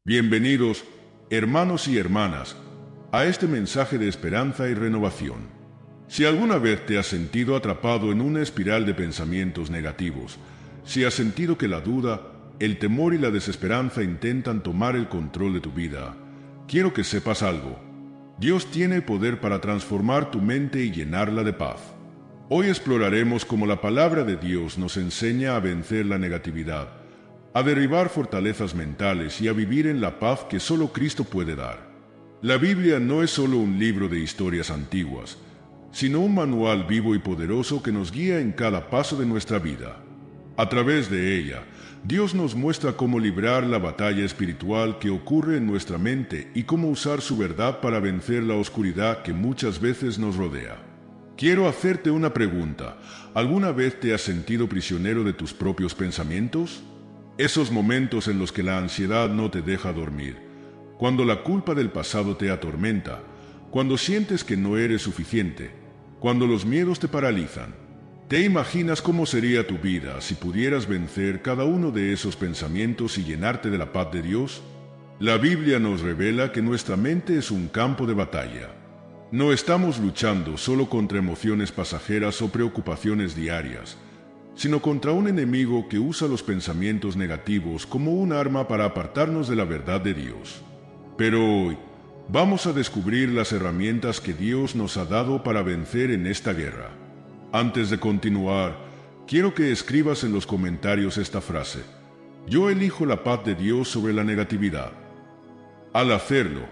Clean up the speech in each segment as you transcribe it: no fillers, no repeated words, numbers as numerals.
Bienvenidos, hermanos y hermanas, a este mensaje de esperanza y renovación. Si alguna vez te has sentido atrapado en una espiral de pensamientos negativos, si has sentido que la duda, el temor y la desesperanza intentan tomar el control de tu vida, quiero que sepas algo. Dios tiene el poder para transformar tu mente y llenarla de paz. Hoy exploraremos cómo la palabra de Dios nos enseña a vencer la negatividad, a derribar fortalezas mentales y a vivir en la paz que solo Cristo puede dar. La Biblia no es solo un libro de historias antiguas, sino un manual vivo y poderoso que nos guía en cada paso de nuestra vida. A través de ella, Dios nos muestra cómo librar la batalla espiritual que ocurre en nuestra mente y cómo usar su verdad para vencer la oscuridad que muchas veces nos rodea. Quiero hacerte una pregunta. ¿Alguna vez te has sentido prisionero de tus propios pensamientos? Esos momentos en los que la ansiedad no te deja dormir, cuando la culpa del pasado te atormenta, cuando sientes que no eres suficiente, cuando los miedos te paralizan. ¿Te imaginas cómo sería tu vida si pudieras vencer cada uno de esos pensamientos y llenarte de la paz de Dios? La Biblia nos revela que nuestra mente es un campo de batalla. No estamos luchando solo contra emociones pasajeras o preocupaciones diarias, sino contra un enemigo que usa los pensamientos negativos como un arma para apartarnos de la verdad de Dios. Pero hoy, vamos a descubrir las herramientas que Dios nos ha dado para vencer en esta guerra. Antes de continuar, quiero que escribas en los comentarios esta frase: yo elijo la paz de Dios sobre la negatividad. Al hacerlo,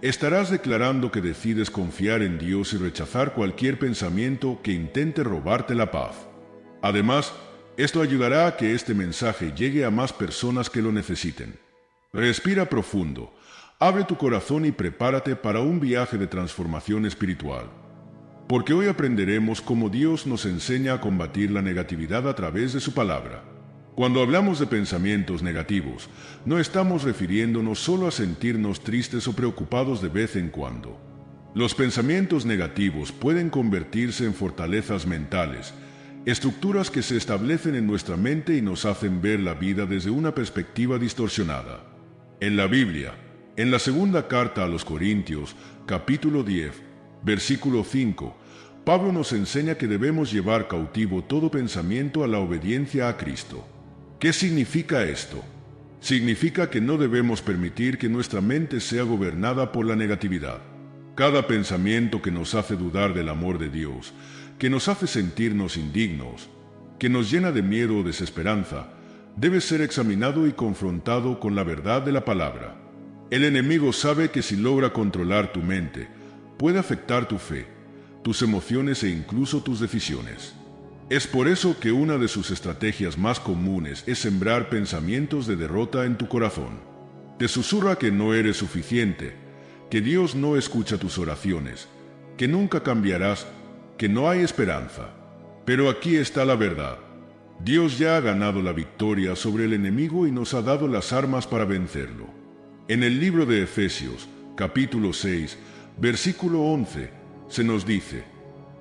estarás declarando que decides confiar en Dios y rechazar cualquier pensamiento que intente robarte la paz. Además, esto ayudará a que este mensaje llegue a más personas que lo necesiten. Respira profundo, abre tu corazón y prepárate para un viaje de transformación espiritual. Porque hoy aprenderemos cómo Dios nos enseña a combatir la negatividad a través de su palabra. Cuando hablamos de pensamientos negativos, no estamos refiriéndonos solo a sentirnos tristes o preocupados de vez en cuando. Los pensamientos negativos pueden convertirse en fortalezas mentales, estructuras que se establecen en nuestra mente y nos hacen ver la vida desde una perspectiva distorsionada. En la Biblia, en la segunda carta a los Corintios, capítulo 10, versículo 5, Pablo nos enseña que debemos llevar cautivo todo pensamiento a la obediencia a Cristo. ¿Qué significa esto? Significa que no debemos permitir que nuestra mente sea gobernada por la negatividad. Cada pensamiento que nos hace dudar del amor de Dios, que nos hace sentirnos indignos, que nos llena de miedo o desesperanza, debe ser examinado y confrontado con la verdad de la palabra. El enemigo sabe que si logra controlar tu mente, puede afectar tu fe, tus emociones e incluso tus decisiones. Es por eso que una de sus estrategias más comunes es sembrar pensamientos de derrota en tu corazón. Te susurra que no eres suficiente, que Dios no escucha tus oraciones, que nunca cambiarás, que no hay esperanza. Pero aquí está la verdad. Dios ya ha ganado la victoria sobre el enemigo y nos ha dado las armas para vencerlo. En el libro de Efesios, capítulo 6, versículo 11, se nos dice: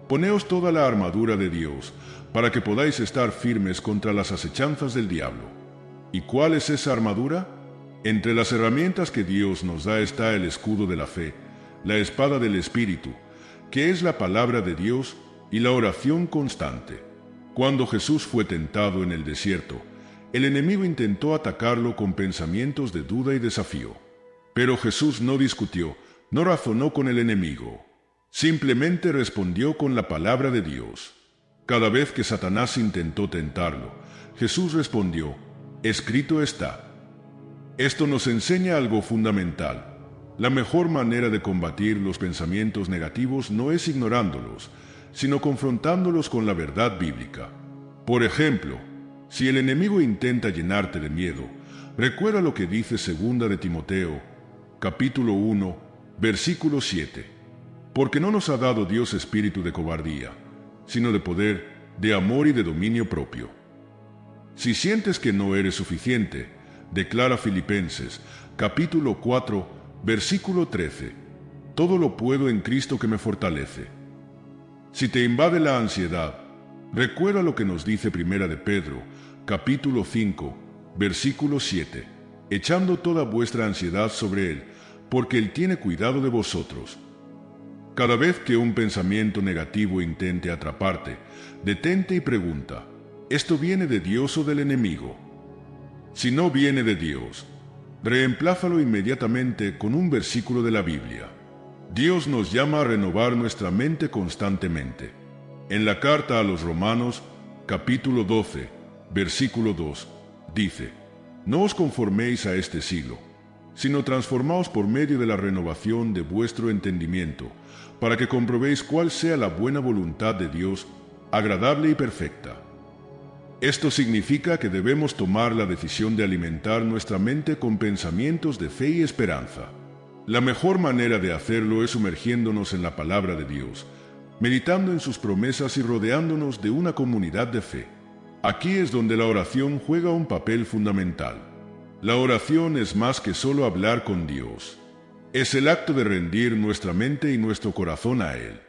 poneos toda la armadura de Dios, para que podáis estar firmes contra las acechanzas del diablo. ¿Y cuál es esa armadura? Entre las herramientas que Dios nos da está el escudo de la fe, la espada del Espíritu, que es la palabra de Dios, y la oración constante. Cuando Jesús fue tentado en el desierto, el enemigo intentó atacarlo con pensamientos de duda y desafío. Pero Jesús no discutió, no razonó con el enemigo. Simplemente respondió con la palabra de Dios. Cada vez que Satanás intentó tentarlo, Jesús respondió: escrito está. Esto nos enseña algo fundamental. La mejor manera de combatir los pensamientos negativos no es ignorándolos, sino confrontándolos con la verdad bíblica. Por ejemplo, si el enemigo intenta llenarte de miedo, recuerda lo que dice 2 de Timoteo, capítulo 1, versículo 7. Porque no nos ha dado Dios espíritu de cobardía, sino de poder, de amor y de dominio propio. Si sientes que no eres suficiente, declara Filipenses, capítulo 4, versículo 13, todo lo puedo en Cristo que me fortalece. Si te invade la ansiedad, recuerda lo que nos dice Primera de Pedro, capítulo 5, versículo 7. echando toda vuestra ansiedad sobre Él, porque Él tiene cuidado de vosotros. Cada vez que un pensamiento negativo intente atraparte, detente y pregunta, ¿esto viene de Dios o del enemigo? Si no viene de Dios, reemplázalo inmediatamente con un versículo de la Biblia. Dios nos llama a renovar nuestra mente constantemente. En la carta a los Romanos, capítulo 12, versículo 2, dice, no os conforméis a este siglo, sino transformaos por medio de la renovación de vuestro entendimiento, para que comprobéis cuál sea la buena voluntad de Dios, agradable y perfecta. Esto significa que debemos tomar la decisión de alimentar nuestra mente con pensamientos de fe y esperanza. La mejor manera de hacerlo es sumergiéndonos en la palabra de Dios, meditando en sus promesas y rodeándonos de una comunidad de fe. Aquí es donde la oración juega un papel fundamental. La oración es más que solo hablar con Dios. Es el acto de rendir nuestra mente y nuestro corazón a Él.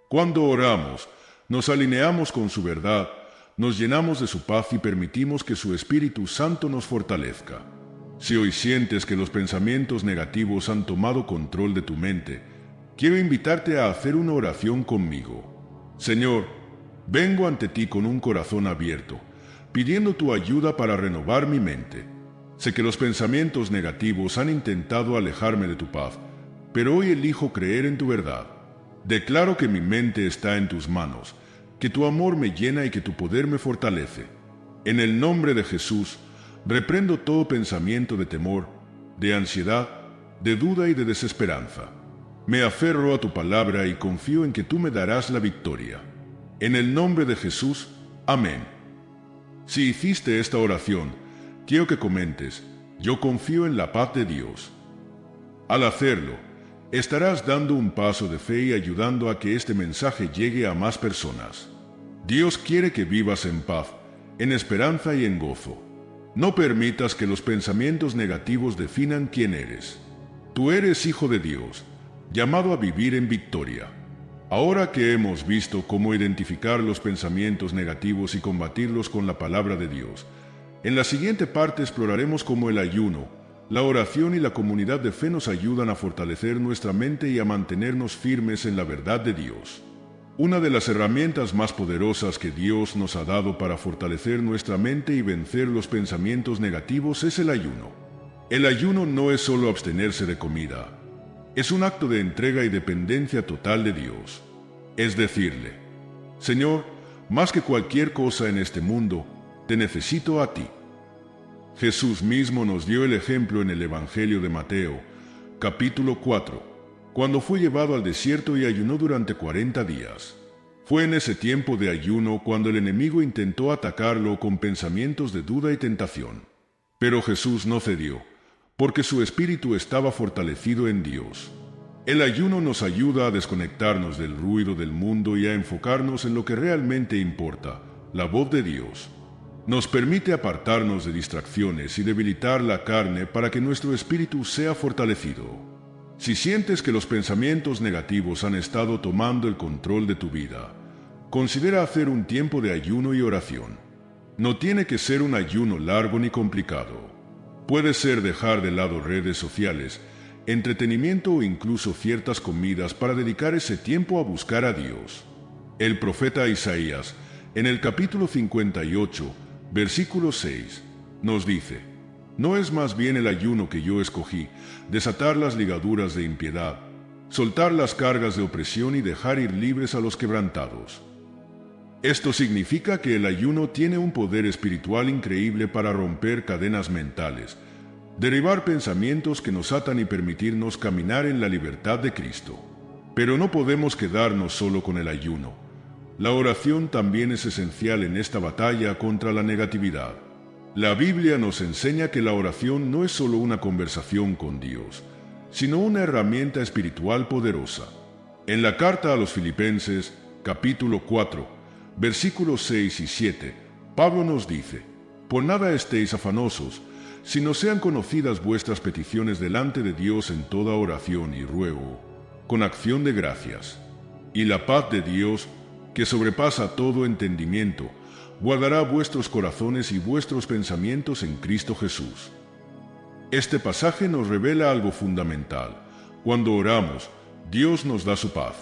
Cuando oramos, nos alineamos con su verdad, nos llenamos de su paz y permitimos que su Espíritu Santo nos fortalezca. Si hoy sientes que los pensamientos negativos han tomado control de tu mente, quiero invitarte a hacer una oración conmigo. Señor, vengo ante ti con un corazón abierto, pidiendo tu ayuda para renovar mi mente. Sé que los pensamientos negativos han intentado alejarme de tu paz, pero hoy elijo creer en tu verdad. Declaro que mi mente está en tus manos, que tu amor me llena y que tu poder me fortalece. En el nombre de Jesús, reprendo todo pensamiento de temor, de ansiedad, de duda y de desesperanza. Me aferro a tu palabra y confío en que tú me darás la victoria. En el nombre de Jesús, amén. Si hiciste esta oración, quiero que comentes, yo confío en la paz de Dios. Al hacerlo, estarás dando un paso de fe y ayudando a que este mensaje llegue a más personas. Dios quiere que vivas en paz, en esperanza y en gozo. No permitas que los pensamientos negativos definan quién eres. Tú eres hijo de Dios, llamado a vivir en victoria. Ahora que hemos visto cómo identificar los pensamientos negativos y combatirlos con la palabra de Dios, en la siguiente parte exploraremos cómo el ayuno, la oración y la comunidad de fe nos ayudan a fortalecer nuestra mente y a mantenernos firmes en la verdad de Dios. Una de las herramientas más poderosas que Dios nos ha dado para fortalecer nuestra mente y vencer los pensamientos negativos es el ayuno. El ayuno no es solo abstenerse de comida, es un acto de entrega y dependencia total de Dios. Es decirle, Señor, más que cualquier cosa en este mundo, te necesito a ti. Jesús mismo nos dio el ejemplo en el Evangelio de Mateo, capítulo 4, cuando fue llevado al desierto y ayunó durante 40 días. Fue en ese tiempo de ayuno cuando el enemigo intentó atacarlo con pensamientos de duda y tentación. Pero Jesús no cedió, porque su espíritu estaba fortalecido en Dios. El ayuno nos ayuda a desconectarnos del ruido del mundo y a enfocarnos en lo que realmente importa, la voz de Dios. Nos permite apartarnos de distracciones y debilitar la carne para que nuestro espíritu sea fortalecido. Si sientes que los pensamientos negativos han estado tomando el control de tu vida, considera hacer un tiempo de ayuno y oración. No tiene que ser un ayuno largo ni complicado. Puede ser dejar de lado redes sociales, entretenimiento o incluso ciertas comidas para dedicar ese tiempo a buscar a Dios. El profeta Isaías, en el capítulo 58, versículo 6, nos dice, ¿no es más bien el ayuno que yo escogí, desatar las ligaduras de impiedad, soltar las cargas de opresión y dejar ir libres a los quebrantados? Esto significa que el ayuno tiene un poder espiritual increíble para romper cadenas mentales, derribar pensamientos que nos atan y permitirnos caminar en la libertad de Cristo. Pero no podemos quedarnos solo con el ayuno. La oración también es esencial en esta batalla contra la negatividad. La Biblia nos enseña que la oración no es solo una conversación con Dios, sino una herramienta espiritual poderosa. En la carta a los Filipenses, capítulo 4, versículos 6 y 7, Pablo nos dice, «Por nada estéis afanosos, sino sean conocidas vuestras peticiones delante de Dios en toda oración y ruego, con acción de gracias. Y la paz de Dios, que sobrepasa todo entendimiento, guardará vuestros corazones y vuestros pensamientos en Cristo Jesús». Este pasaje nos revela algo fundamental. Cuando oramos, Dios nos da su paz.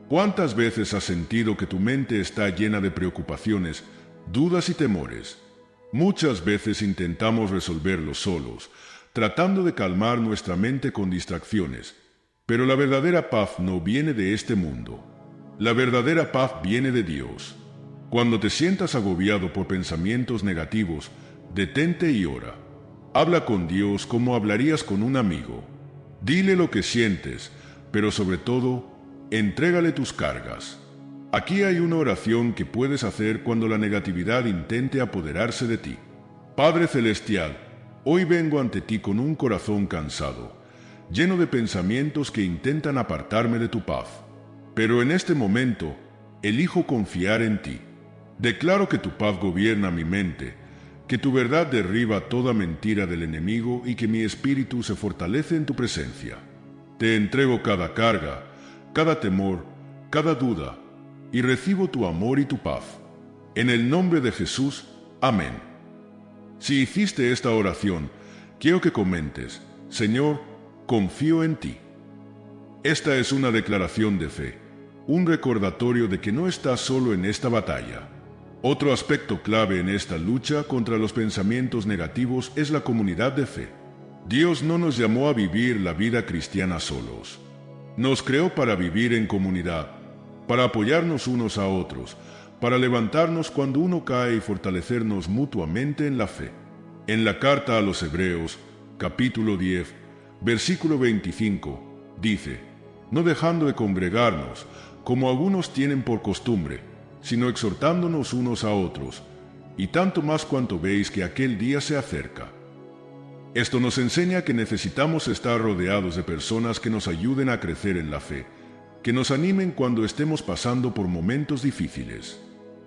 ¿Cuántas veces has sentido que tu mente está llena de preocupaciones, dudas y temores? Muchas veces intentamos resolverlos solos, tratando de calmar nuestra mente con distracciones. Pero la verdadera paz no viene de este mundo. La verdadera paz viene de Dios. Cuando te sientas agobiado por pensamientos negativos, detente y ora. Habla con Dios como hablarías con un amigo. Dile lo que sientes, pero sobre todo, entrégale tus cargas. Aquí hay una oración que puedes hacer cuando la negatividad intente apoderarse de ti. Padre Celestial, hoy vengo ante ti con un corazón cansado, lleno de pensamientos que intentan apartarme de tu paz. Pero en este momento, elijo confiar en ti. Declaro que tu paz gobierna mi mente, que tu verdad derriba toda mentira del enemigo y que mi espíritu se fortalece en tu presencia. Te entrego cada carga, cada temor, cada duda, y recibo tu amor y tu paz. En el nombre de Jesús, amén. Si hiciste esta oración, quiero que comentes: Señor, confío en ti. Esta es una declaración de fe, un recordatorio de que no estás solo en esta batalla. Otro aspecto clave en esta lucha contra los pensamientos negativos es la comunidad de fe. Dios no nos llamó a vivir la vida cristiana solos. Nos creó para vivir en comunidad, para apoyarnos unos a otros, para levantarnos cuando uno cae y fortalecernos mutuamente en la fe. En la carta a los Hebreos, capítulo 10, versículo 25, dice: no dejando de congregarnos, como algunos tienen por costumbre, sino exhortándonos unos a otros, y tanto más cuanto veis que aquel día se acerca. Esto nos enseña que necesitamos estar rodeados de personas que nos ayuden a crecer en la fe, que nos animen cuando estemos pasando por momentos difíciles.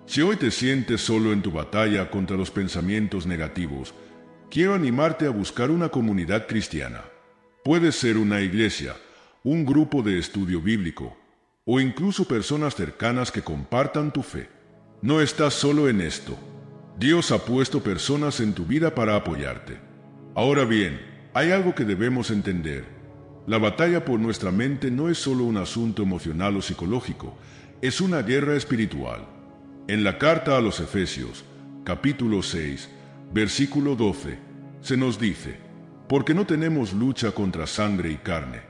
Si hoy te sientes solo en tu batalla contra los pensamientos negativos, quiero animarte a buscar una comunidad cristiana. Puede ser una iglesia, un grupo de estudio bíblico, o incluso personas cercanas que compartan tu fe. No estás solo en esto. Dios ha puesto personas en tu vida para apoyarte. Ahora bien, hay algo que debemos entender. La batalla por nuestra mente no es solo un asunto emocional o psicológico, es una guerra espiritual. En la carta a los Efesios, capítulo 6, versículo 12, se nos dice: porque no tenemos lucha contra sangre y carne,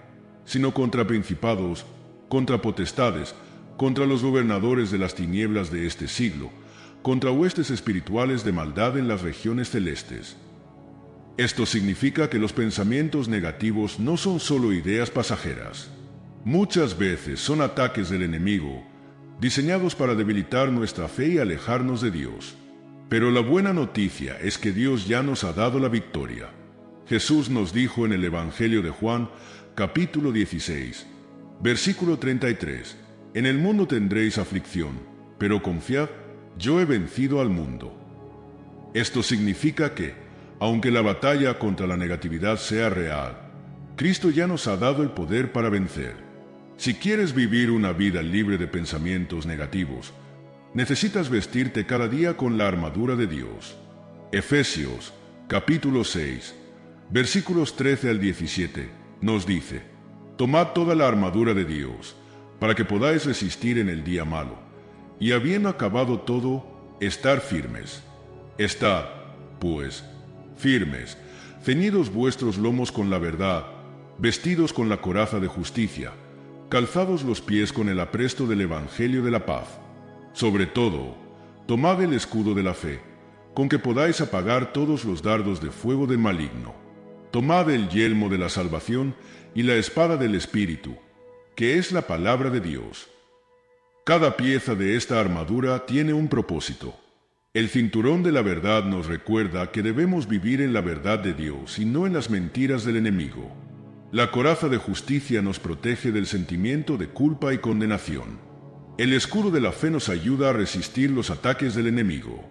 sino contra principados, contra potestades, contra los gobernadores de las tinieblas de este siglo, contra huestes espirituales de maldad en las regiones celestes. Esto significa que los pensamientos negativos no son solo ideas pasajeras. Muchas veces son ataques del enemigo, diseñados para debilitar nuestra fe y alejarnos de Dios. Pero la buena noticia es que Dios ya nos ha dado la victoria. Jesús nos dijo en el Evangelio de Juan, capítulo 16, versículo 33, en el mundo tendréis aflicción, pero confiad, yo he vencido al mundo. Esto significa que, aunque la batalla contra la negatividad sea real, Cristo ya nos ha dado el poder para vencer. Si quieres vivir una vida libre de pensamientos negativos, necesitas vestirte cada día con la armadura de Dios. Efesios, capítulo 6, versículos 13 al 17, nos dice: tomad toda la armadura de Dios, para que podáis resistir en el día malo, y habiendo acabado todo, estar firmes. Estad, pues, firmes, ceñidos vuestros lomos con la verdad, vestidos con la coraza de justicia, calzados los pies con el apresto del Evangelio de la paz. Sobre todo, tomad el escudo de la fe, con que podáis apagar todos los dardos de fuego del maligno. Tomad el yelmo de la salvación y la espada del Espíritu, que es la palabra de Dios. Cada pieza de esta armadura tiene un propósito. El cinturón de la verdad nos recuerda que debemos vivir en la verdad de Dios y no en las mentiras del enemigo. La coraza de justicia nos protege del sentimiento de culpa y condenación. El escudo de la fe nos ayuda a resistir los ataques del enemigo.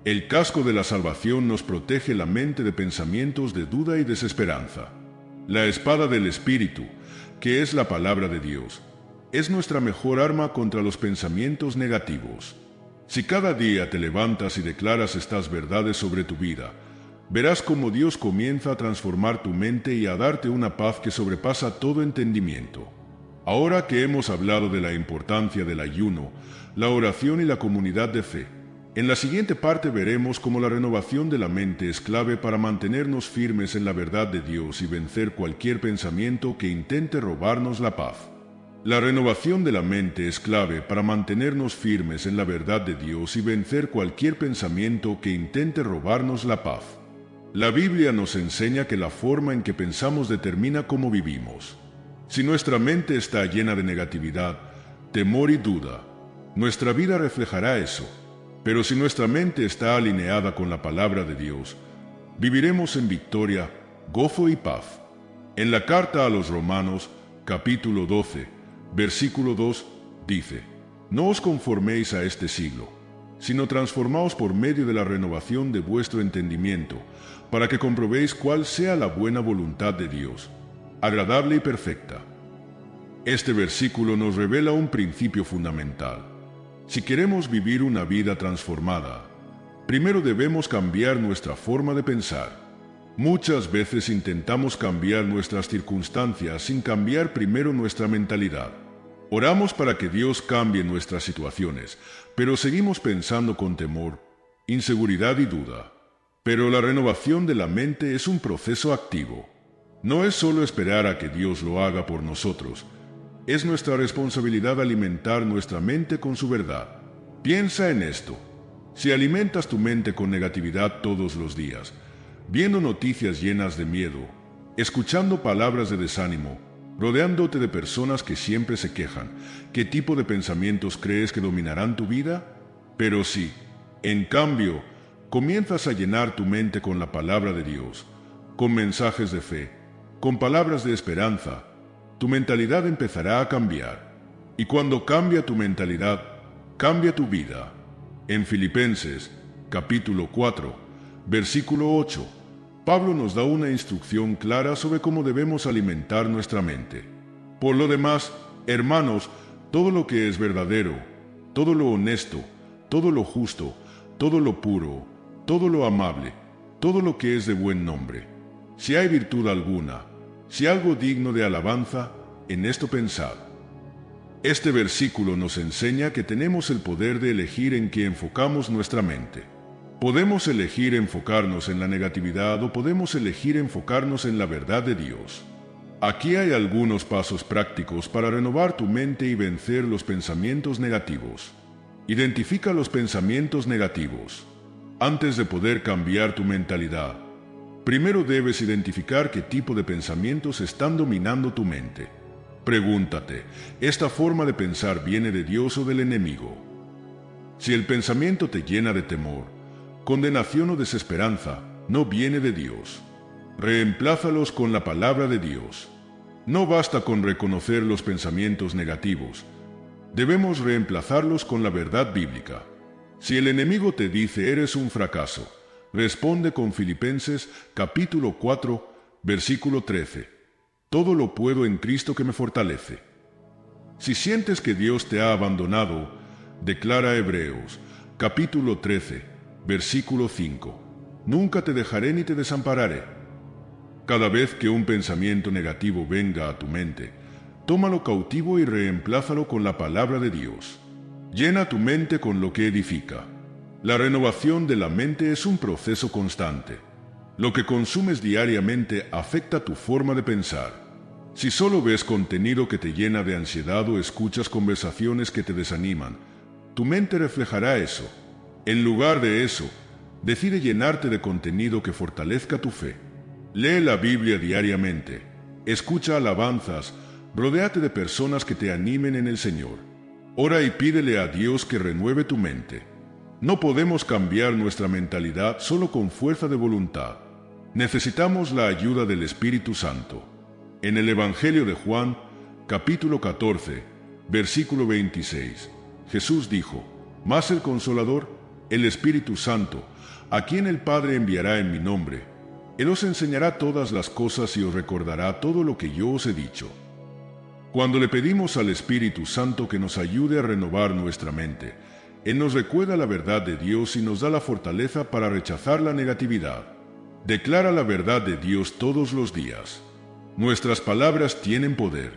El casco de la salvación nos protege la mente de pensamientos de duda y desesperanza. La espada del Espíritu, que es la palabra de Dios, es nuestra mejor arma contra los pensamientos negativos. Si cada día te levantas y declaras estas verdades sobre tu vida, Verás cómo Dios comienza a transformar tu mente y a darte una paz que sobrepasa todo entendimiento. Ahora que hemos hablado de la importancia del ayuno, la oración y la comunidad de fe, en la siguiente parte veremos cómo la renovación de la mente es clave para mantenernos firmes en la verdad de Dios y vencer cualquier pensamiento que intente robarnos la paz. La renovación de la mente es clave para mantenernos firmes en la verdad de Dios y vencer cualquier pensamiento que intente robarnos la paz. La Biblia nos enseña que la forma en que pensamos determina cómo vivimos. Si nuestra mente está llena de negatividad, temor y duda, nuestra vida reflejará eso. Pero si nuestra mente está alineada con la palabra de Dios, viviremos en victoria, gozo y paz. En la carta a los Romanos, capítulo 12, versículo 2, dice: No os conforméis a este siglo, sino transformaos por medio de la renovación de vuestro entendimiento, para que comprobéis cuál sea la buena voluntad de Dios, agradable y perfecta. Este versículo nos revela un principio fundamental. Si queremos vivir una vida transformada, primero debemos cambiar nuestra forma de pensar. Muchas veces intentamos cambiar nuestras circunstancias sin cambiar primero nuestra mentalidad. Oramos para que Dios cambie nuestras situaciones, pero seguimos pensando con temor, inseguridad y duda. Pero la renovación de la mente es un proceso activo. No es solo esperar a que Dios lo haga por nosotros. Es nuestra responsabilidad alimentar nuestra mente con su verdad. Piensa en esto. Si alimentas tu mente con negatividad todos los días, viendo noticias llenas de miedo, escuchando palabras de desánimo, rodeándote de personas que siempre se quejan, ¿qué tipo de pensamientos crees que dominarán tu vida? Pero si, en cambio, comienzas a llenar tu mente con la palabra de Dios, con mensajes de fe, con palabras de esperanza, tu mentalidad empezará a cambiar. Y cuando cambia tu mentalidad, cambia tu vida. En Filipenses, capítulo 4, versículo 8, Pablo nos da una instrucción clara sobre cómo debemos alimentar nuestra mente. Por lo demás, hermanos, todo lo que es verdadero, todo lo honesto, todo lo justo, todo lo puro, todo lo amable, todo lo que es de buen nombre, si hay virtud alguna, si algo digno de alabanza, en esto pensad. Este versículo nos enseña que tenemos el poder de elegir en qué enfocamos nuestra mente. Podemos elegir enfocarnos en la negatividad o podemos elegir enfocarnos en la verdad de Dios. Aquí hay algunos pasos prácticos para renovar tu mente y vencer los pensamientos negativos. Identifica los pensamientos negativos. Antes de poder cambiar tu mentalidad, primero debes identificar qué tipo de pensamientos están dominando tu mente. Pregúntate, ¿esta forma de pensar viene de Dios o del enemigo? Si el pensamiento te llena de temor, condenación o desesperanza, no viene de Dios. Reemplázalos con la palabra de Dios. No basta con reconocer los pensamientos negativos. Debemos reemplazarlos con la verdad bíblica. Si el enemigo te dice eres un fracaso, responde con Filipenses capítulo 4, versículo 13. Todo lo puedo en Cristo que me fortalece. Si sientes que Dios te ha abandonado, declara Hebreos capítulo 13, versículo 5. Nunca te dejaré ni te desampararé. Cada vez que un pensamiento negativo venga a tu mente, tómalo cautivo y reemplázalo con la palabra de Dios. Llena tu mente con lo que edifica. La renovación de la mente es un proceso constante. Lo que consumes diariamente afecta tu forma de pensar. Si solo ves contenido que te llena de ansiedad o escuchas conversaciones que te desaniman, tu mente reflejará eso. En lugar de eso, decide llenarte de contenido que fortalezca tu fe. Lee la Biblia diariamente, escucha alabanzas, rodéate de personas que te animen en el Señor. Ora y pídele a Dios que renueve tu mente. No podemos cambiar nuestra mentalidad solo con fuerza de voluntad. Necesitamos la ayuda del Espíritu Santo. En el Evangelio de Juan, capítulo 14, versículo 26, Jesús dijo: Mas el Consolador, el Espíritu Santo, a quien el Padre enviará en mi nombre, Él os enseñará todas las cosas y os recordará todo lo que yo os he dicho. Cuando le pedimos al Espíritu Santo que nos ayude a renovar nuestra mente, Él nos recuerda la verdad de Dios y nos da la fortaleza para rechazar la negatividad. Declara la verdad de Dios todos los días. Nuestras palabras tienen poder.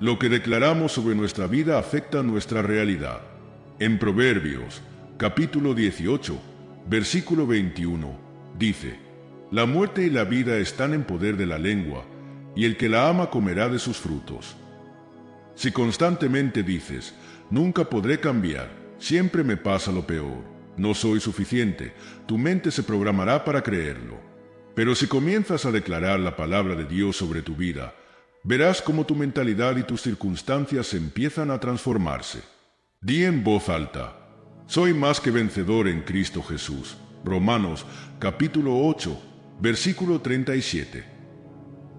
Lo que declaramos sobre nuestra vida afecta nuestra realidad. En Proverbios, capítulo 18, versículo 21, dice: La muerte y la vida están en poder de la lengua, y el que la ama comerá de sus frutos. Si constantemente dices, nunca podré cambiar, siempre me pasa lo peor, no soy suficiente, tu mente se programará para creerlo. Pero si comienzas a declarar la palabra de Dios sobre tu vida, verás cómo tu mentalidad y tus circunstancias empiezan a transformarse. Di en voz alta: soy más que vencedor en Cristo Jesús. Romanos capítulo 8, versículo 37.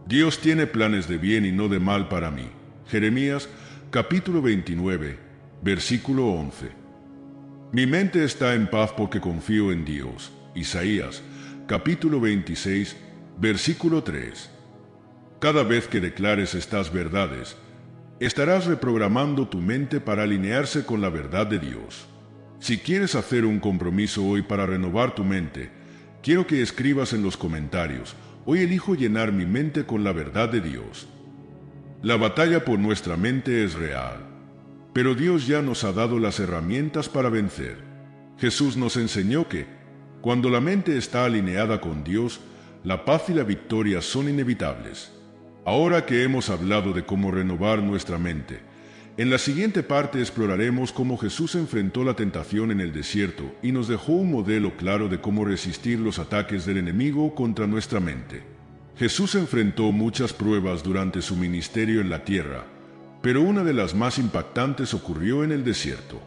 Dios tiene planes de bien y no de mal para mí. Jeremías capítulo 29, versículo 11. Mi mente está en paz porque confío en Dios. Isaías capítulo 26, versículo 3. Cada vez que declares estas verdades, estarás reprogramando tu mente para alinearse con la verdad de Dios. Si quieres hacer un compromiso hoy para renovar tu mente, quiero que escribas en los comentarios: hoy elijo llenar mi mente con la verdad de Dios. La batalla por nuestra mente es real, pero Dios ya nos ha dado las herramientas para vencer. Jesús nos enseñó que, cuando la mente está alineada con Dios, la paz y la victoria son inevitables. Ahora que hemos hablado de cómo renovar nuestra mente, en la siguiente parte exploraremos cómo Jesús enfrentó la tentación en el desierto y nos dejó un modelo claro de cómo resistir los ataques del enemigo contra nuestra mente. Jesús enfrentó muchas pruebas durante su ministerio en la tierra, pero una de las más impactantes ocurrió en el desierto.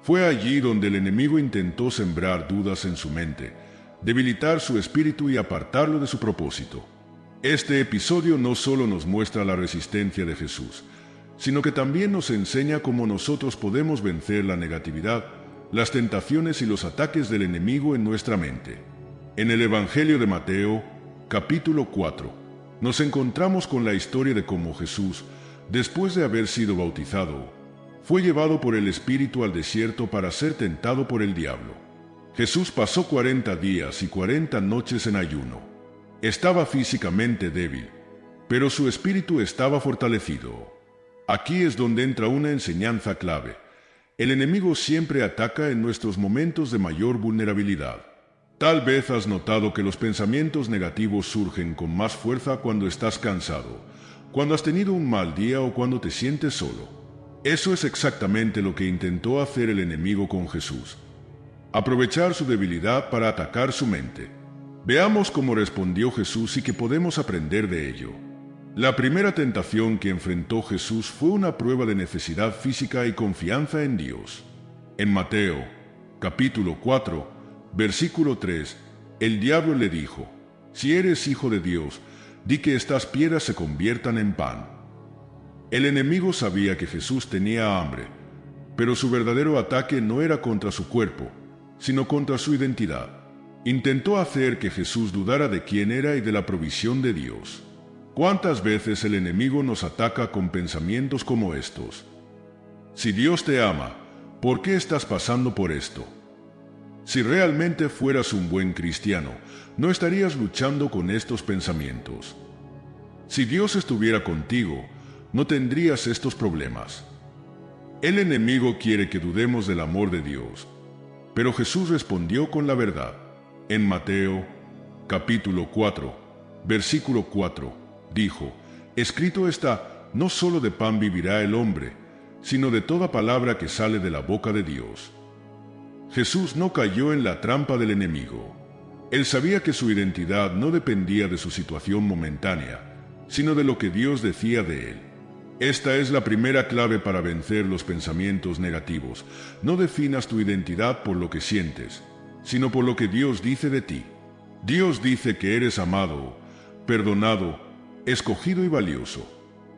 Fue allí donde el enemigo intentó sembrar dudas en su mente, debilitar su espíritu y apartarlo de su propósito. Este episodio no solo nos muestra la resistencia de Jesús, sino que también nos enseña cómo nosotros podemos vencer la negatividad, las tentaciones y los ataques del enemigo en nuestra mente. En el Evangelio de Mateo, capítulo 4, nos encontramos con la historia de cómo Jesús, después de haber sido bautizado, fue llevado por el Espíritu al desierto para ser tentado por el diablo. Jesús pasó 40 días y 40 noches en ayuno. Estaba físicamente débil, pero su espíritu estaba fortalecido. Aquí es donde entra una enseñanza clave. El enemigo siempre ataca en nuestros momentos de mayor vulnerabilidad. Tal vez has notado que los pensamientos negativos surgen con más fuerza cuando estás cansado, cuando has tenido un mal día o cuando te sientes solo. Eso es exactamente lo que intentó hacer el enemigo con Jesús: aprovechar su debilidad para atacar su mente. Veamos cómo respondió Jesús y qué podemos aprender de ello. La primera tentación que enfrentó Jesús fue una prueba de necesidad física y confianza en Dios. En Mateo, capítulo 4, versículo 3, el diablo le dijo: si eres hijo de Dios, di que estas piedras se conviertan en pan. El enemigo sabía que Jesús tenía hambre, pero su verdadero ataque no era contra su cuerpo, sino contra su identidad. Intentó hacer que Jesús dudara de quién era y de la provisión de Dios. ¿Cuántas veces el enemigo nos ataca con pensamientos como estos? Si Dios te ama, ¿por qué estás pasando por esto? Si realmente fueras un buen cristiano, no estarías luchando con estos pensamientos. Si Dios estuviera contigo, no tendrías estos problemas. El enemigo quiere que dudemos del amor de Dios, pero Jesús respondió con la verdad. En Mateo, capítulo 4, versículo 4, dijo: escrito está, no solo de pan vivirá el hombre, sino de toda palabra que sale de la boca de Dios. Jesús no cayó en la trampa del enemigo. Él sabía que su identidad no dependía de su situación momentánea, sino de lo que Dios decía de él. Esta es la primera clave para vencer los pensamientos negativos. No definas tu identidad por lo que sientes, sino por lo que Dios dice de ti. Dios dice que eres amado, perdonado, escogido y valioso.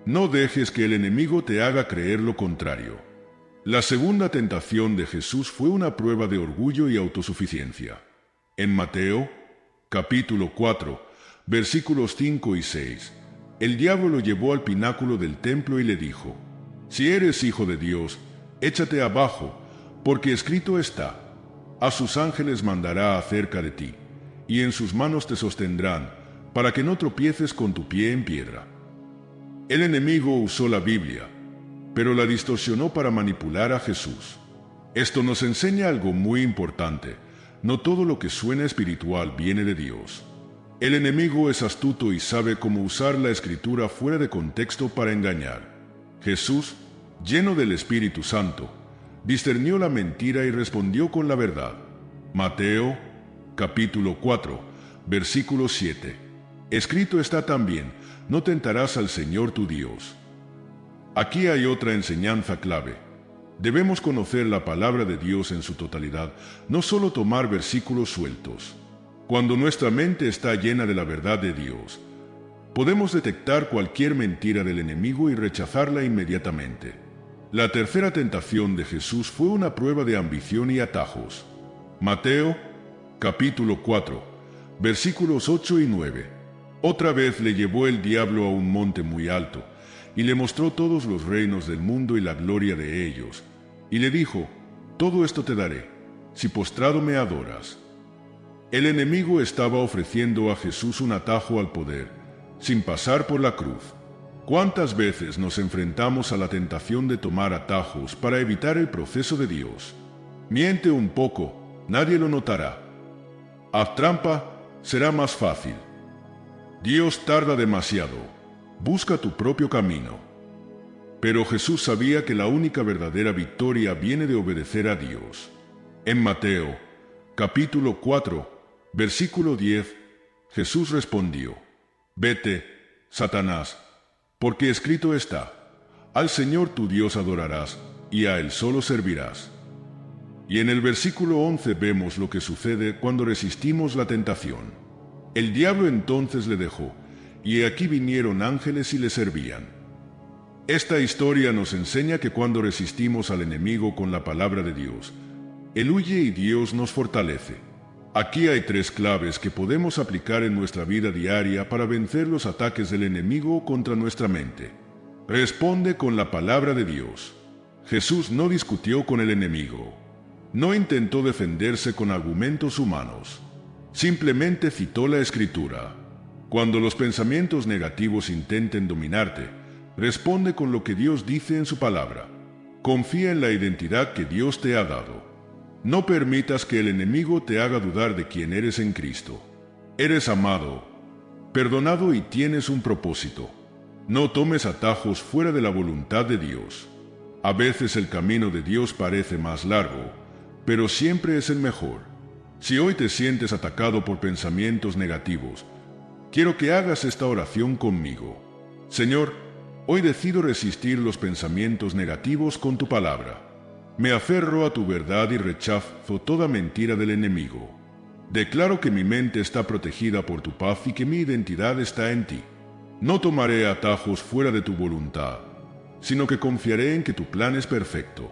No dejes que el enemigo te haga creer lo contrario. La segunda tentación de Jesús fue una prueba de orgullo y autosuficiencia. En Mateo, capítulo 4, versículos 5 y 6, el diablo lo llevó al pináculo del templo y le dijo: si eres hijo de Dios, échate abajo, porque escrito está: a sus ángeles mandará acerca de ti, y en sus manos te sostendrán, para que no tropieces con tu pie en piedra. El enemigo usó la Biblia, pero la distorsionó para manipular a Jesús. Esto nos enseña algo muy importante. No todo lo que suena espiritual viene de Dios. El enemigo es astuto y sabe cómo usar la Escritura fuera de contexto para engañar. Jesús, lleno del Espíritu Santo, discernió la mentira y respondió con la verdad. Mateo, capítulo 4, versículo 7. Escrito está también: no tentarás al Señor tu Dios. Aquí hay otra enseñanza clave. Debemos conocer la palabra de Dios en su totalidad, no solo tomar versículos sueltos. Cuando nuestra mente está llena de la verdad de Dios, podemos detectar cualquier mentira del enemigo y rechazarla inmediatamente. La tercera tentación de Jesús fue una prueba de ambición y atajos. Mateo, capítulo 4, versículos 8 y 9. Otra vez le llevó el diablo a un monte muy alto, y le mostró todos los reinos del mundo y la gloria de ellos, y le dijo: todo esto te daré, si postrado me adoras. El enemigo estaba ofreciendo a Jesús un atajo al poder, sin pasar por la cruz. ¿Cuántas veces nos enfrentamos a la tentación de tomar atajos para evitar el proceso de Dios? Miente un poco, nadie lo notará. Haz trampa, será más fácil. Dios tarda demasiado, busca tu propio camino. Pero Jesús sabía que la única verdadera victoria viene de obedecer a Dios. En Mateo, capítulo 4, versículo 10, Jesús respondió: vete, Satanás, porque escrito está: al Señor tu Dios adorarás, y a Él solo servirás. Y en el versículo 11 vemos lo que sucede cuando resistimos la tentación. El diablo entonces le dejó, y aquí vinieron ángeles y le servían. Esta historia nos enseña que cuando resistimos al enemigo con la palabra de Dios, Él huye y Dios nos fortalece. Aquí hay tres claves que podemos aplicar en nuestra vida diaria para vencer los ataques del enemigo contra nuestra mente. Responde con la palabra de Dios. Jesús no discutió con el enemigo. No intentó defenderse con argumentos humanos. Simplemente citó la Escritura. Cuando los pensamientos negativos intenten dominarte, responde con lo que Dios dice en su palabra. Confía en la identidad que Dios te ha dado. No permitas que el enemigo te haga dudar de quién eres en Cristo. Eres amado, perdonado y tienes un propósito. No tomes atajos fuera de la voluntad de Dios. A veces el camino de Dios parece más largo, pero siempre es el mejor. Si hoy te sientes atacado por pensamientos negativos, quiero que hagas esta oración conmigo. Señor, hoy decido resistir los pensamientos negativos con tu palabra. Me aferro a tu verdad y rechazo toda mentira del enemigo. Declaro que mi mente está protegida por tu paz y que mi identidad está en ti. No tomaré atajos fuera de tu voluntad, sino que confiaré en que tu plan es perfecto.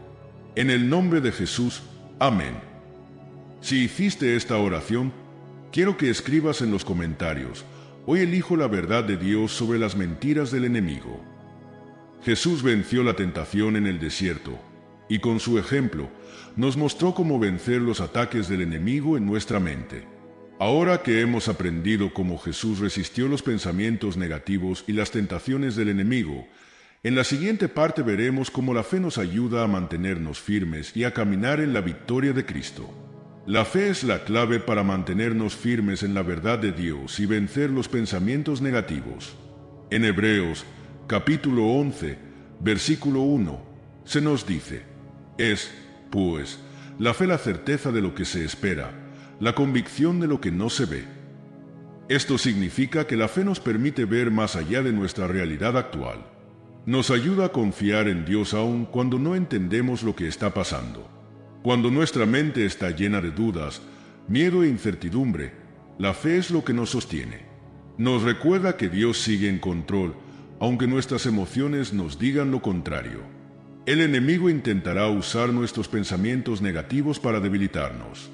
En el nombre de Jesús, amén. Si hiciste esta oración, quiero que escribas en los comentarios: hoy elijo la verdad de Dios sobre las mentiras del enemigo. Jesús venció la tentación en el desierto, y con su ejemplo, nos mostró cómo vencer los ataques del enemigo en nuestra mente. Ahora que hemos aprendido cómo Jesús resistió los pensamientos negativos y las tentaciones del enemigo, en la siguiente parte veremos cómo la fe nos ayuda a mantenernos firmes y a caminar en la victoria de Cristo. La fe es la clave para mantenernos firmes en la verdad de Dios y vencer los pensamientos negativos. En Hebreos, capítulo 11, versículo 1, se nos dice: es, pues, la fe la certeza de lo que se espera, la convicción de lo que no se ve. Esto significa que la fe nos permite ver más allá de nuestra realidad actual. Nos ayuda a confiar en Dios aun cuando no entendemos lo que está pasando. Cuando nuestra mente está llena de dudas, miedo e incertidumbre, la fe es lo que nos sostiene. Nos recuerda que Dios sigue en control, aunque nuestras emociones nos digan lo contrario. El enemigo intentará usar nuestros pensamientos negativos para debilitarnos.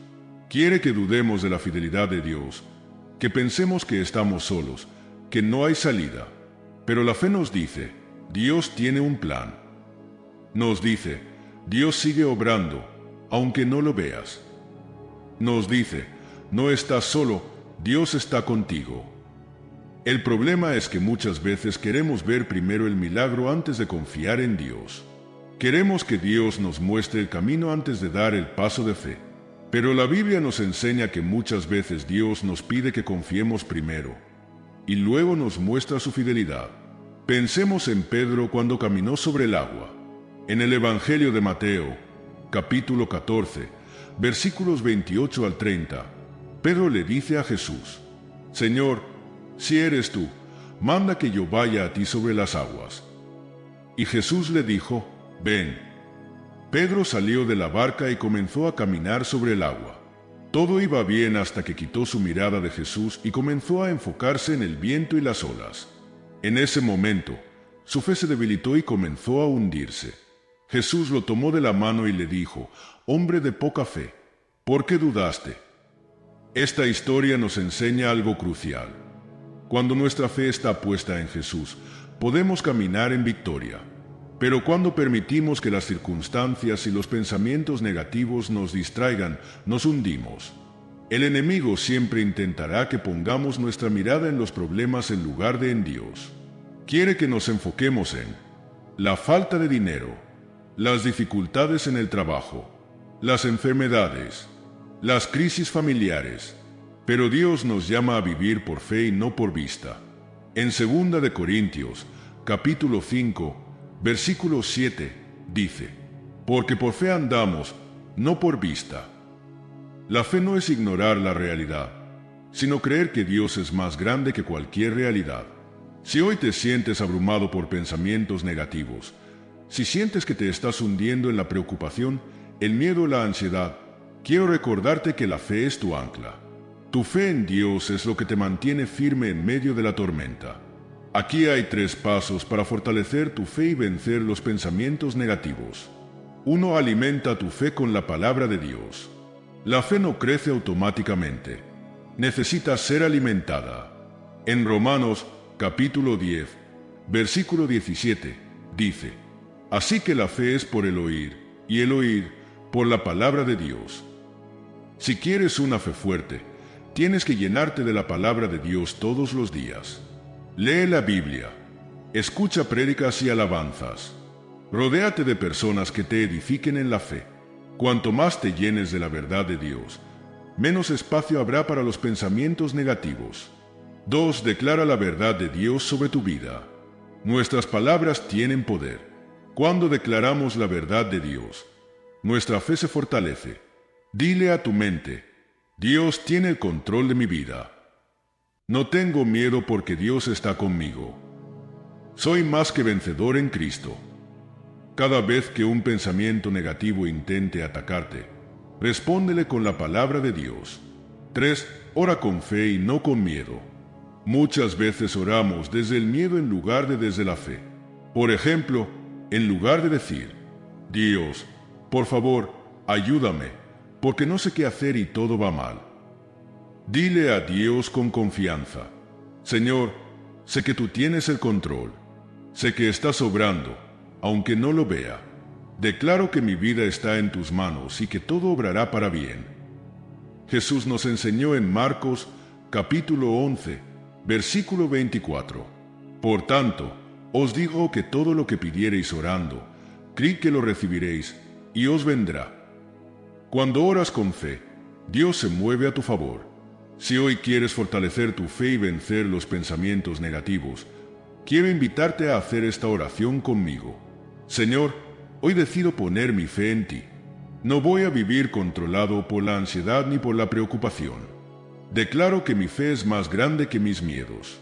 Quiere que dudemos de la fidelidad de Dios, que pensemos que estamos solos, que no hay salida. Pero la fe nos dice: Dios tiene un plan. Nos dice: Dios sigue obrando, aunque no lo veas. Nos dice: no estás solo, Dios está contigo. El problema es que muchas veces queremos ver primero el milagro antes de confiar en Dios. Queremos que Dios nos muestre el camino antes de dar el paso de fe. Pero la Biblia nos enseña que muchas veces Dios nos pide que confiemos primero, y luego nos muestra su fidelidad. Pensemos en Pedro cuando caminó sobre el agua. En el Evangelio de Mateo, capítulo 14, versículos 28 al 30, Pedro le dice a Jesús: Señor, si eres tú, manda que yo vaya a ti sobre las aguas. Y Jesús le dijo: Ven. Pedro salió de la barca y comenzó a caminar sobre el agua. Todo iba bien hasta que quitó su mirada de Jesús y comenzó a enfocarse en el viento y las olas. En ese momento, su fe se debilitó y comenzó a hundirse. Jesús lo tomó de la mano y le dijo: Hombre de poca fe, ¿por qué dudaste? Esta historia nos enseña algo crucial. Cuando nuestra fe está puesta en Jesús, podemos caminar en victoria. Pero cuando permitimos que las circunstancias y los pensamientos negativos nos distraigan, nos hundimos. El enemigo siempre intentará que pongamos nuestra mirada en los problemas en lugar de en Dios. Quiere que nos enfoquemos en la falta de dinero, las dificultades en el trabajo, las enfermedades, las crisis familiares. Pero Dios nos llama a vivir por fe y no por vista. En 2 de Corintios, capítulo 5, versículo 7, dice: Porque por fe andamos, no por vista. La fe no es ignorar la realidad, sino creer que Dios es más grande que cualquier realidad. Si hoy te sientes abrumado por pensamientos negativos, si sientes que te estás hundiendo en la preocupación, el miedo o la ansiedad, quiero recordarte que la fe es tu ancla. Tu fe en Dios es lo que te mantiene firme en medio de la tormenta. Aquí hay 3 pasos para fortalecer tu fe y vencer los pensamientos negativos. 1. Alimenta tu fe con la palabra de Dios. La fe no crece automáticamente. Necesita ser alimentada. En Romanos, capítulo 10, versículo 17, dice: Así que la fe es por el oír, y el oír por la palabra de Dios. Si quieres una fe fuerte, tienes que llenarte de la palabra de Dios todos los días. Lee la Biblia, escucha prédicas y alabanzas. Rodéate de personas que te edifiquen en la fe. Cuanto más te llenes de la verdad de Dios, menos espacio habrá para los pensamientos negativos. 2. Declara la verdad de Dios sobre tu vida. Nuestras palabras tienen poder. Cuando declaramos la verdad de Dios, nuestra fe se fortalece. Dile a tu mente: Dios tiene el control de mi vida. No tengo miedo porque Dios está conmigo. Soy más que vencedor en Cristo. Cada vez que un pensamiento negativo intente atacarte, respóndele con la palabra de Dios. 3. Ora con fe y no con miedo. Muchas veces oramos desde el miedo en lugar de desde la fe. Por ejemplo, en lugar de decir: Dios, por favor, ayúdame, porque no sé qué hacer y todo va mal. Dile a Dios con confianza: Señor, sé que tú tienes el control. Sé que estás obrando, aunque no lo vea. Declaro que mi vida está en tus manos y que todo obrará para bien. Jesús nos enseñó en Marcos, capítulo 11, versículo 24. Por tanto, os digo que todo lo que pidiereis orando, creed que lo recibiréis, y os vendrá. Cuando oras con fe, Dios se mueve a tu favor. Si hoy quieres fortalecer tu fe y vencer los pensamientos negativos, quiero invitarte a hacer esta oración conmigo. Señor, hoy decido poner mi fe en ti. No voy a vivir controlado por la ansiedad ni por la preocupación. Declaro que mi fe es más grande que mis miedos.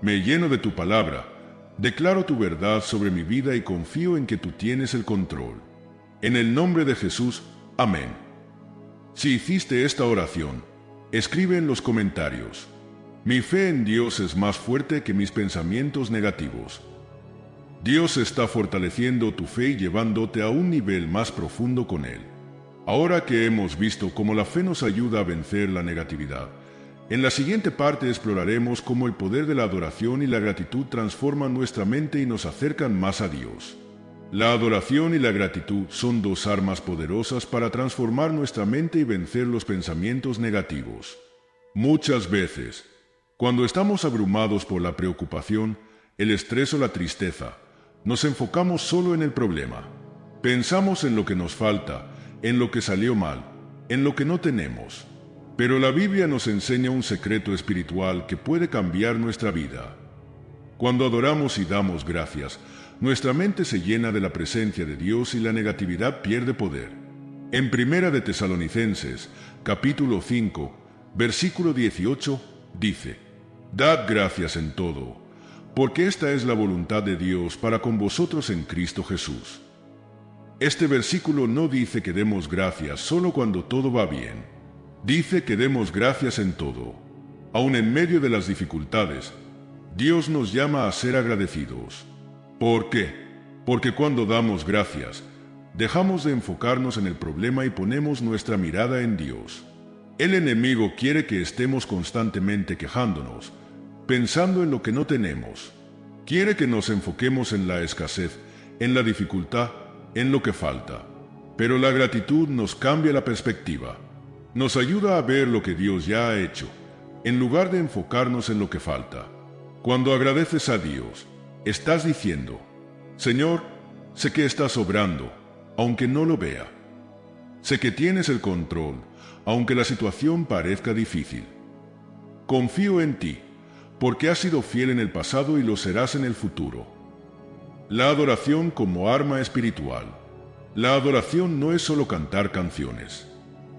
Me lleno de tu palabra, declaro tu verdad sobre mi vida y confío en que tú tienes el control. En el nombre de Jesús, amén. Si hiciste esta oración, escribe en los comentarios: Mi fe en Dios es más fuerte que mis pensamientos negativos. Dios está fortaleciendo tu fe y llevándote a un nivel más profundo con Él. Ahora que hemos visto cómo la fe nos ayuda a vencer la negatividad, en la siguiente parte exploraremos cómo el poder de la adoración y la gratitud transforman nuestra mente y nos acercan más a Dios. La adoración y la gratitud son 2 armas poderosas para transformar nuestra mente y vencer los pensamientos negativos. Muchas veces, cuando estamos abrumados por la preocupación, el estrés o la tristeza, nos enfocamos solo en el problema. Pensamos en lo que nos falta, en lo que salió mal, en lo que no tenemos. Pero la Biblia nos enseña un secreto espiritual que puede cambiar nuestra vida. Cuando adoramos y damos gracias, nuestra mente se llena de la presencia de Dios y la negatividad pierde poder. En Primera de Tesalonicenses, capítulo 5, versículo 18, dice: Dad gracias en todo, porque esta es la voluntad de Dios para con vosotros en Cristo Jesús. Este versículo no dice que demos gracias solo cuando todo va bien. Dice que demos gracias en todo. Aun en medio de las dificultades, Dios nos llama a ser agradecidos. ¿Por qué? Porque cuando damos gracias, dejamos de enfocarnos en el problema y ponemos nuestra mirada en Dios. El enemigo quiere que estemos constantemente quejándonos, pensando en lo que no tenemos. Quiere que nos enfoquemos en la escasez, en la dificultad, en lo que falta. Pero la gratitud nos cambia la perspectiva. Nos ayuda a ver lo que Dios ya ha hecho, en lugar de enfocarnos en lo que falta. Cuando agradeces a Dios, estás diciendo: Señor, sé que estás obrando, aunque no lo vea. Sé que tienes el control, aunque la situación parezca difícil. Confío en ti, porque has sido fiel en el pasado y lo serás en el futuro. La adoración como arma espiritual. La adoración no es solo cantar canciones.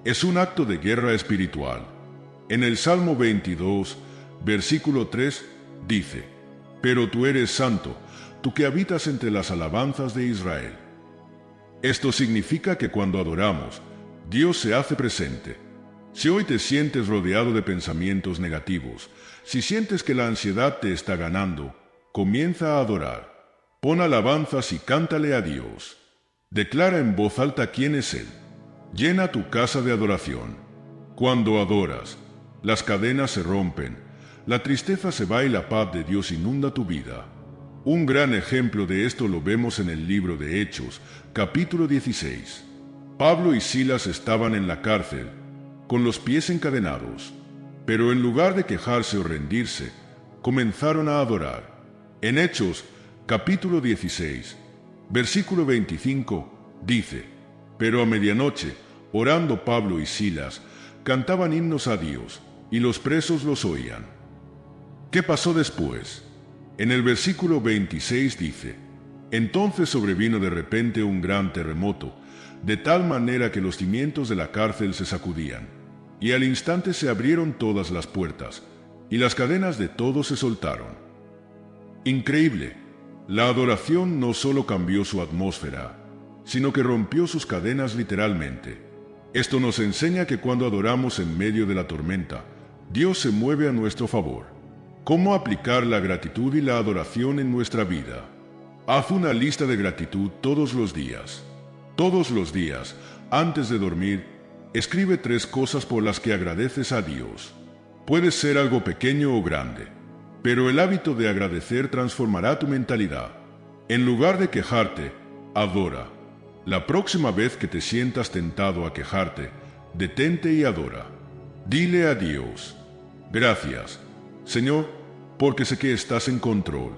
Es un acto de guerra espiritual. En el Salmo 22, versículo 3, dice: Pero tú eres santo, tú que habitas entre las alabanzas de Israel. Esto significa que cuando adoramos, Dios se hace presente. Si hoy te sientes rodeado de pensamientos negativos, si sientes que la ansiedad te está ganando, comienza a adorar. Pon alabanzas y cántale a Dios. Declara en voz alta quién es Él. Llena tu casa de adoración. Cuando adoras, las cadenas se rompen, la tristeza se va y la paz de Dios inunda tu vida. Un gran ejemplo de esto lo vemos en el libro de Hechos, capítulo 16. Pablo y Silas estaban en la cárcel, con los pies encadenados, pero en lugar de quejarse o rendirse, comenzaron a adorar. En Hechos, capítulo 16, versículo 25, dice: Pero a medianoche, orando Pablo y Silas, cantaban himnos a Dios, y los presos los oían. ¿Qué pasó después? En el versículo 26 dice: Entonces sobrevino de repente un gran terremoto, de tal manera que los cimientos de la cárcel se sacudían, y al instante se abrieron todas las puertas, y las cadenas de todos se soltaron. Increíble. La adoración no solo cambió su atmósfera, sino que rompió sus cadenas literalmente. Esto nos enseña que cuando adoramos en medio de la tormenta, Dios se mueve a nuestro favor. ¿Cómo aplicar la gratitud y la adoración en nuestra vida? Haz una lista de gratitud todos los días. Todos los días, antes de dormir, escribe 3 cosas por las que agradeces a Dios. Puede ser algo pequeño o grande, pero el hábito de agradecer transformará tu mentalidad. En lugar de quejarte, adora. La próxima vez que te sientas tentado a quejarte, detente y adora. Dile a Dios: Gracias, Señor, porque sé que estás en control.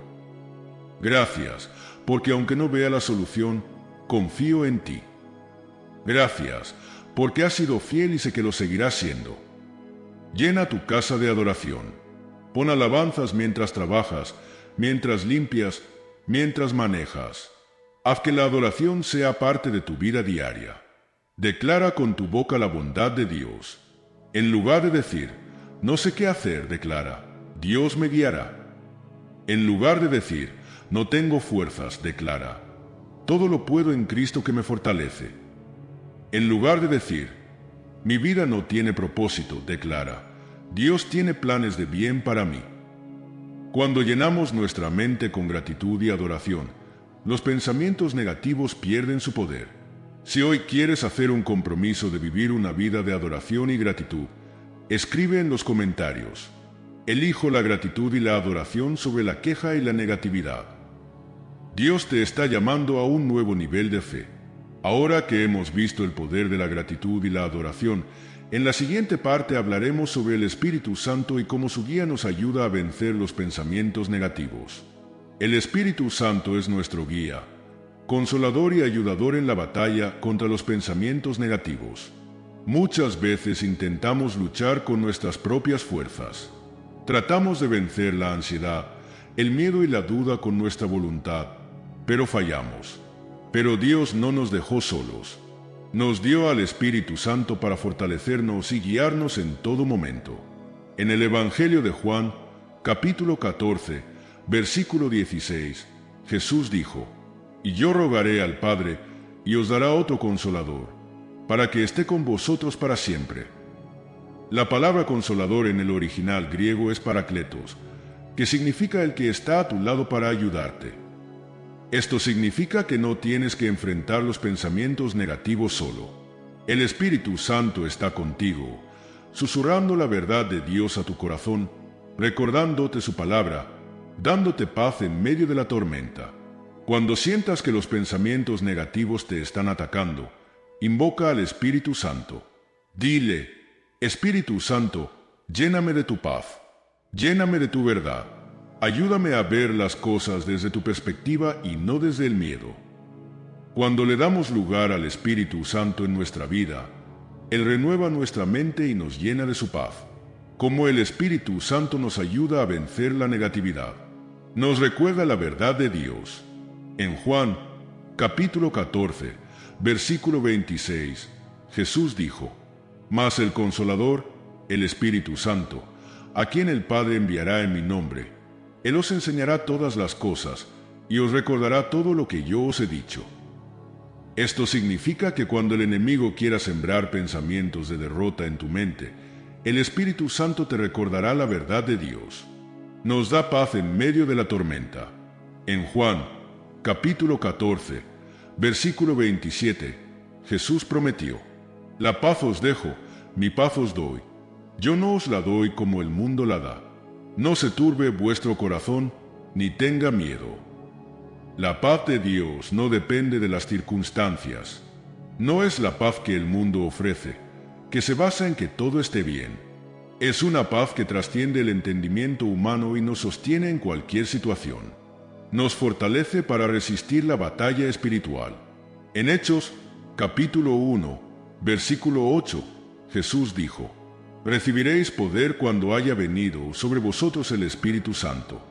Gracias, porque aunque no vea la solución, confío en ti. Gracias, porque has sido fiel y sé que lo seguirás siendo. Llena tu casa de adoración. Pon alabanzas mientras trabajas, mientras limpias, mientras manejas. Haz que la adoración sea parte de tu vida diaria. Declara con tu boca la bondad de Dios. En lugar de decir: no sé qué hacer, declara: Dios me guiará. En lugar de decir: no tengo fuerzas, declara: todo lo puedo en Cristo que me fortalece. En lugar de decir: mi vida no tiene propósito, declara: Dios tiene planes de bien para mí. Cuando llenamos nuestra mente con gratitud y adoración, los pensamientos negativos pierden su poder. Si hoy quieres hacer un compromiso de vivir una vida de adoración y gratitud, escribe en los comentarios: elijo la gratitud y la adoración sobre la queja y la negatividad. Dios te está llamando a un nuevo nivel de fe. Ahora que hemos visto el poder de la gratitud y la adoración, En la siguiente parte hablaremos sobre el Espíritu Santo y cómo su guía nos ayuda a vencer los pensamientos negativos. El Espíritu Santo es nuestro guía, consolador y ayudador en la batalla contra los pensamientos negativos. Muchas veces intentamos luchar con nuestras propias fuerzas. Tratamos de vencer la ansiedad, el miedo y la duda con nuestra voluntad, pero fallamos. Pero Dios no nos dejó solos. Nos dio al Espíritu Santo para fortalecernos y guiarnos en todo momento. En el Evangelio de Juan, capítulo 14, versículo 16, Jesús dijo: «Y yo rogaré al Padre, y os dará otro consolador, para que esté con vosotros para siempre». La palabra consolador en el original griego es parakletos, que significa el que está a tu lado para ayudarte. Esto significa que no tienes que enfrentar los pensamientos negativos solo. El Espíritu Santo está contigo, susurrando la verdad de Dios a tu corazón, recordándote su palabra, dándote paz en medio de la tormenta. Cuando sientas que los pensamientos negativos te están atacando, invoca al Espíritu Santo. Dile: «Espíritu Santo, lléname de tu paz, lléname de tu verdad. Ayúdame a ver las cosas desde tu perspectiva y no desde el miedo». Cuando le damos lugar al Espíritu Santo en nuestra vida, Él renueva nuestra mente y nos llena de su paz. Como el Espíritu Santo nos ayuda a vencer la negatividad, nos recuerda la verdad de Dios. En Juan, capítulo 14, versículo 26, Jesús dijo: «Mas el Consolador, el Espíritu Santo, a quien el Padre enviará en mi nombre, Él os enseñará todas las cosas y os recordará todo lo que yo os he dicho». Esto significa que cuando el enemigo quiera sembrar pensamientos de derrota en tu mente, el Espíritu Santo te recordará la verdad de Dios. Nos da paz en medio de la tormenta. En Juan, capítulo 14, versículo 27, Jesús prometió: «La paz os dejo, mi paz os doy. Yo no os la doy como el mundo la da. No se turbe vuestro corazón, ni tenga miedo». La paz de Dios no depende de las circunstancias. No es la paz que el mundo ofrece, que se basa en que todo esté bien. Es una paz que trasciende el entendimiento humano y nos sostiene en cualquier situación. Nos fortalece para resistir la batalla espiritual. En Hechos, capítulo 1, versículo 8, Jesús dijo: «Recibiréis poder cuando haya venido sobre vosotros el Espíritu Santo».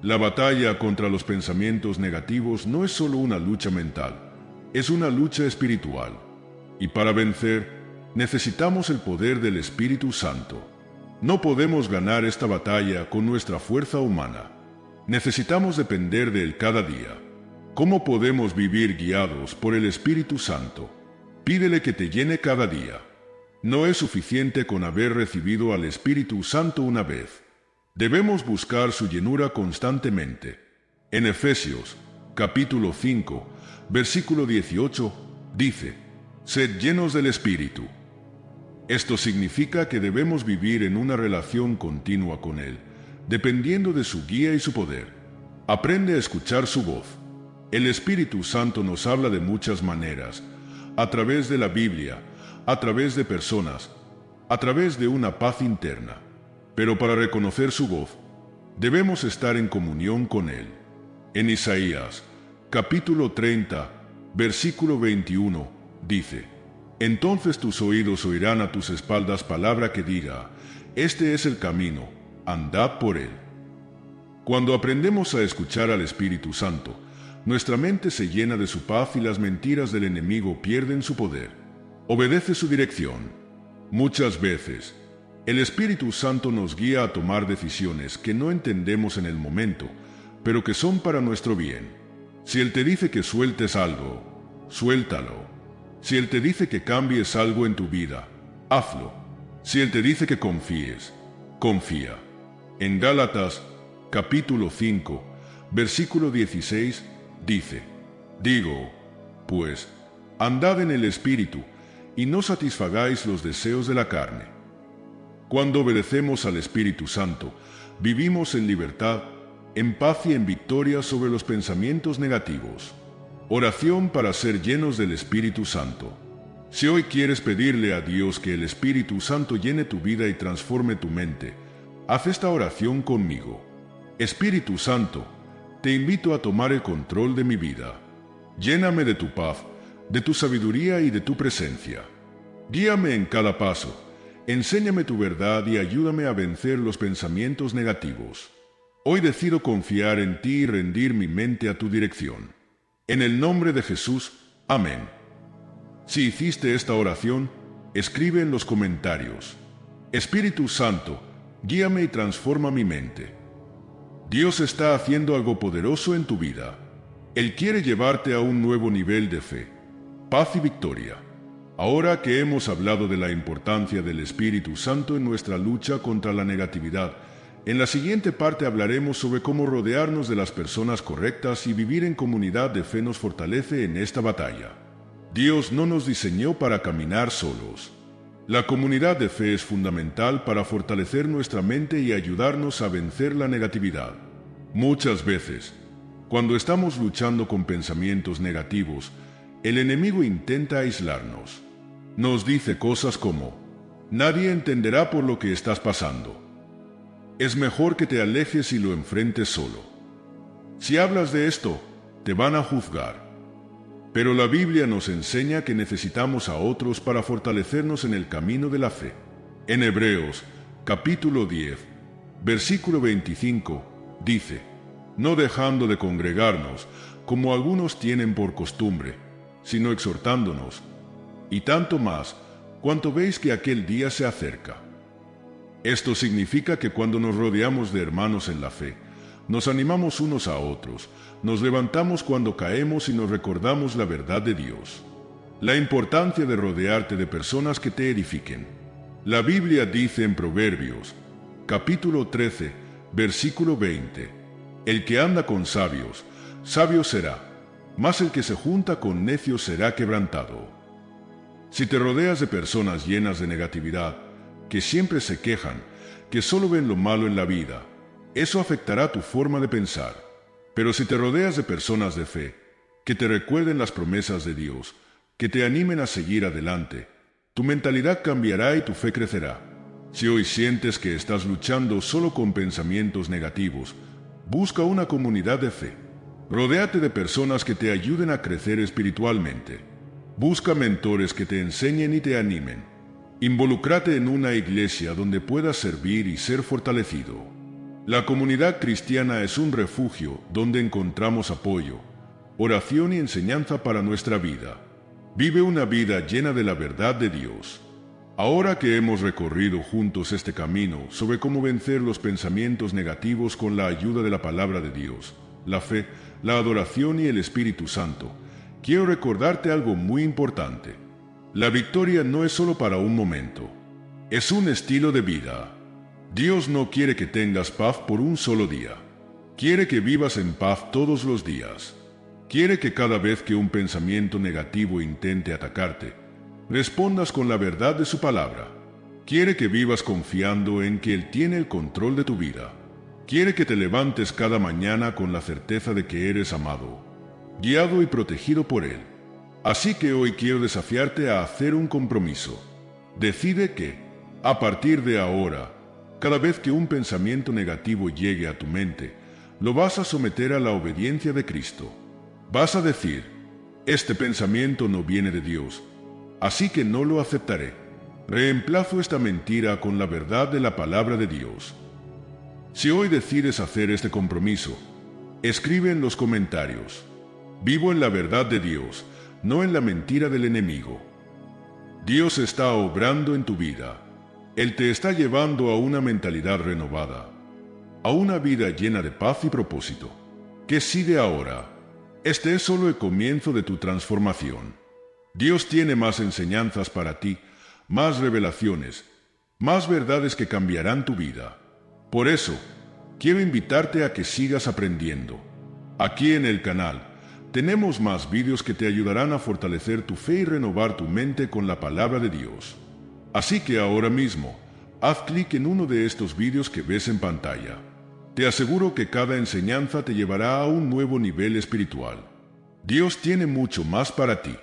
La batalla contra los pensamientos negativos no es solo una lucha mental, es una lucha espiritual. Y para vencer, necesitamos el poder del Espíritu Santo. No podemos ganar esta batalla con nuestra fuerza humana. Necesitamos depender de Él cada día. ¿Cómo podemos vivir guiados por el Espíritu Santo? Pídele que te llene cada día. No es suficiente con haber recibido al Espíritu Santo una vez. Debemos buscar su llenura constantemente. En Efesios, capítulo 5, versículo 18, dice: «Sed llenos del Espíritu». Esto significa que debemos vivir en una relación continua con Él, dependiendo de su guía y su poder. Aprende a escuchar su voz. El Espíritu Santo nos habla de muchas maneras, a través de la Biblia, a través de personas, a través de una paz interna. Pero para reconocer su voz, debemos estar en comunión con Él. En Isaías, capítulo 30, versículo 21, dice: «Entonces tus oídos oirán a tus espaldas palabra que diga: este es el camino, andad por él». Cuando aprendemos a escuchar al Espíritu Santo, nuestra mente se llena de su paz y las mentiras del enemigo pierden su poder. Obedece su dirección. Muchas veces, el Espíritu Santo nos guía a tomar decisiones que no entendemos en el momento, pero que son para nuestro bien. Si Él te dice que sueltes algo, suéltalo. Si Él te dice que cambies algo en tu vida, hazlo. Si Él te dice que confíes, confía. En Gálatas, capítulo 5, versículo 16, dice: «Digo, pues, andad en el Espíritu, y no satisfagáis los deseos de la carne». Cuando obedecemos al Espíritu Santo, vivimos en libertad, en paz y en victoria sobre los pensamientos negativos. Oración para ser llenos del Espíritu Santo. Si hoy quieres pedirle a Dios que el Espíritu Santo llene tu vida y transforme tu mente, haz esta oración conmigo. Espíritu Santo, te invito a tomar el control de mi vida. Lléname de tu paz, de tu sabiduría y de tu presencia. Guíame en cada paso, enséñame tu verdad y ayúdame a vencer los pensamientos negativos. Hoy decido confiar en ti y rendir mi mente a tu dirección. En el nombre de Jesús, amén. Si hiciste esta oración, escribe en los comentarios: Espíritu Santo, guíame y transforma mi mente. Dios está haciendo algo poderoso en tu vida. Él quiere llevarte a un nuevo nivel de fe, paz y victoria. Ahora que hemos hablado de la importancia del Espíritu Santo en nuestra lucha contra la negatividad, en la siguiente parte hablaremos sobre cómo rodearnos de las personas correctas y vivir en comunidad de fe nos fortalece en esta batalla. Dios no nos diseñó para caminar solos. La comunidad de fe es fundamental para fortalecer nuestra mente y ayudarnos a vencer la negatividad. Muchas veces, cuando estamos luchando con pensamientos negativos, el enemigo intenta aislarnos. Nos dice cosas como: nadie entenderá por lo que estás pasando. Es mejor que te alejes y lo enfrentes solo. Si hablas de esto, te van a juzgar. Pero la Biblia nos enseña que necesitamos a otros para fortalecernos en el camino de la fe. En Hebreos, capítulo 10, versículo 25, dice: no dejando de congregarnos, como algunos tienen por costumbre, sino exhortándonos, y tanto más, cuanto veis que aquel día se acerca. Esto significa que cuando nos rodeamos de hermanos en la fe, nos animamos unos a otros, nos levantamos cuando caemos y nos recordamos la verdad de Dios. La importancia de rodearte de personas que te edifiquen. La Biblia dice en Proverbios, capítulo 13, versículo 20, el que anda con sabios, sabio será, mas el que se junta con necios será quebrantado. Si te rodeas de personas llenas de negatividad, que siempre se quejan, que solo ven lo malo en la vida, eso afectará tu forma de pensar. Pero si te rodeas de personas de fe, que te recuerden las promesas de Dios, que te animen a seguir adelante, tu mentalidad cambiará y tu fe crecerá. Si hoy sientes que estás luchando solo con pensamientos negativos, busca una comunidad de fe. Rodéate de personas que te ayuden a crecer espiritualmente. Busca mentores que te enseñen y te animen. Involúcrate en una iglesia donde puedas servir y ser fortalecido. La comunidad cristiana es un refugio donde encontramos apoyo, oración y enseñanza para nuestra vida. Vive una vida llena de la verdad de Dios. Ahora que hemos recorrido juntos este camino sobre cómo vencer los pensamientos negativos con la ayuda de la palabra de Dios, la fe, la adoración y el Espíritu Santo, quiero recordarte algo muy importante. La victoria no es solo para un momento, es un estilo de vida. Dios no quiere que tengas paz por un solo día. Quiere que vivas en paz todos los días. Quiere que cada vez que un pensamiento negativo intente atacarte, respondas con la verdad de su palabra. Quiere que vivas confiando en que Él tiene el control de tu vida. Quiere que te levantes cada mañana con la certeza de que eres amado, guiado y protegido por Él. Así que hoy quiero desafiarte a hacer un compromiso. Decide que, a partir de ahora, cada vez que un pensamiento negativo llegue a tu mente, lo vas a someter a la obediencia de Cristo. Vas a decir: este pensamiento no viene de Dios, así que no lo aceptaré. Reemplazo esta mentira con la verdad de la palabra de Dios. Si hoy decides hacer este compromiso, escribe en los comentarios: vivo en la verdad de Dios, no en la mentira del enemigo. Dios está obrando en tu vida. Él te está llevando a una mentalidad renovada, a una vida llena de paz y propósito. ¿Qué sigue ahora? Este es solo el comienzo de tu transformación. Dios tiene más enseñanzas para ti, más revelaciones, más verdades que cambiarán tu vida. Por eso, quiero invitarte a que sigas aprendiendo. Aquí en el canal, tenemos más vídeos que te ayudarán a fortalecer tu fe y renovar tu mente con la palabra de Dios. Así que ahora mismo, haz clic en uno de estos vídeos que ves en pantalla. Te aseguro que cada enseñanza te llevará a un nuevo nivel espiritual. Dios tiene mucho más para ti.